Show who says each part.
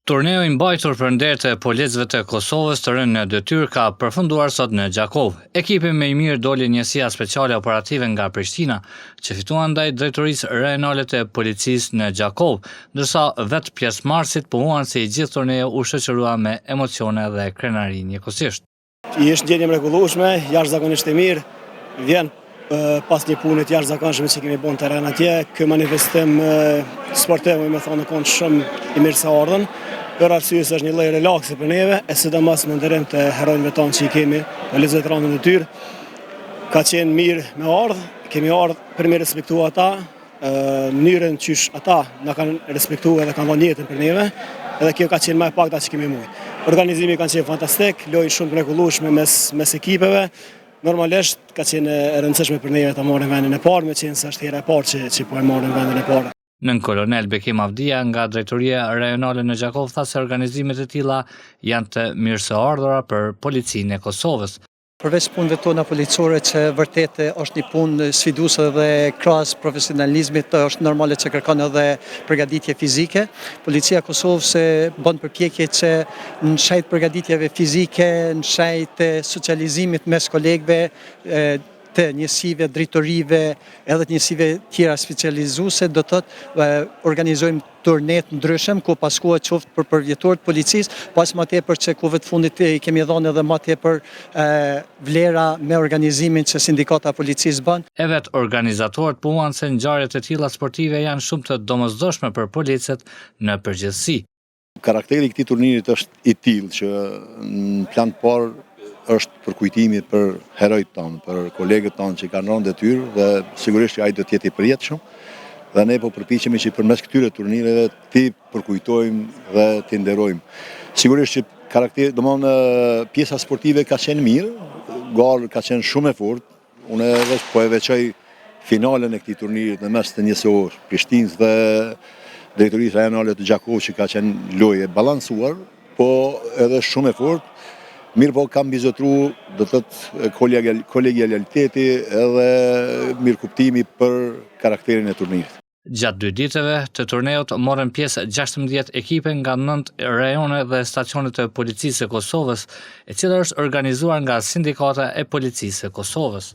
Speaker 1: Turneu I mbajtur për nder të policëve të Kosovës të rënë në detyrë ka përfunduar sot në Gjakov. Ekipi më I mirë doli njësia speciale operative nga Prishtina, që fituan ndaj drejtorisë rajonale të policisë në Gjakov, ndërsa vetë pjesëmarrësit pohuan se I gjithë turneu u shoqërua me emocione dhe krenari njëkohësisht.
Speaker 2: Është ndjenjë mrekullueshme, jashtëzakonisht E mirë, vjen pas një pune të jashtëzakonshme që kemi bën terren atje. Ky manifestim sportiv më thonë kon shumë I mirë se ardhën. Për arsye se është një lloj relaksi për neve, e sidomos me nderim të heronjve tonë që I kemi, policëve të rënë në detyrë. Ka qenë mirë me ardhë, kemi ardhë për me respektu ata, mënyrën qysh ata na kanë respektu edhe kanë dhënë jetën për neve, edhe kjo ka qenë më e pakta që kemi mujt. Organizimi ka qenë fantastik, lojë shumë të mrekullueshme mes ekipeve. Normalisht ka qenë e rëndësishme për neve ta marrim vendin e parë, me qenë se është hera e parë që po e marrim vendin e parë.
Speaker 1: Nën kolonel Bekim Avdia nga drejtoria rajonale në Gjakov tha se organizimet e tilla janë të mirëseardhura për policinë e Kosovës.
Speaker 3: Përveç punëve tona policore që vërtet është një punë sfiduese dhe krahas profesionalizmit, është normale që kërkon edhe përgatitje fizike. Policia e Kosovës bën përpjekje që në shajt përgatitjeve fizike, në shajt socializimit mes kolegëve, të njësive, drejtorive, edhe të njësive tjera specializuese, do të organizojmë turnet ndryshëm, ku paskuat qoftë për përvjetorët policisë, pas më tepër që ku vetë fundit I kemi dhënë edhe më tepër vlera me organizimin që sindikata policisë bën.
Speaker 1: E vetë organizatorët pohuan se ngjarjet e tilla sportive janë shumë të domosdoshme për policët në përgjithësi.
Speaker 4: Karakteri I këtij turnirit është I tillë që në plan të parë është për kujtimi për herojt tonë, për kolegët tonë që kanë rënë detyrë dhe sigurisht që ai do të jetë I përjetshëm. Dhe ne po përpiqemi që përmes këtyre turnireve ti përkujtojmë dhe ti nderojmë. Sigurisht që karakteri, domthonë pjesa sportive ka qenë mirë, gara ka qenë shumë e fortë. Unë edhe po e veçoj finalen e këtij turniri në mes të njësor, Prishtinës dhe drejtorisë rajonale të Gjakovit që ka qenë lojë e balancuar, po edhe shumë e fortë. Mirë po kam bizotru, do të thotë kolegialiteti edhe mirëkuptimi për karakterin e turnirit.
Speaker 1: Gjatë 2 ditëve të turneut morën pjesë 16 ekipe nga 9 rajone dhe stacione të policisë së Kosovës, e cila është organizuar nga sindikata e policisë së Kosovës.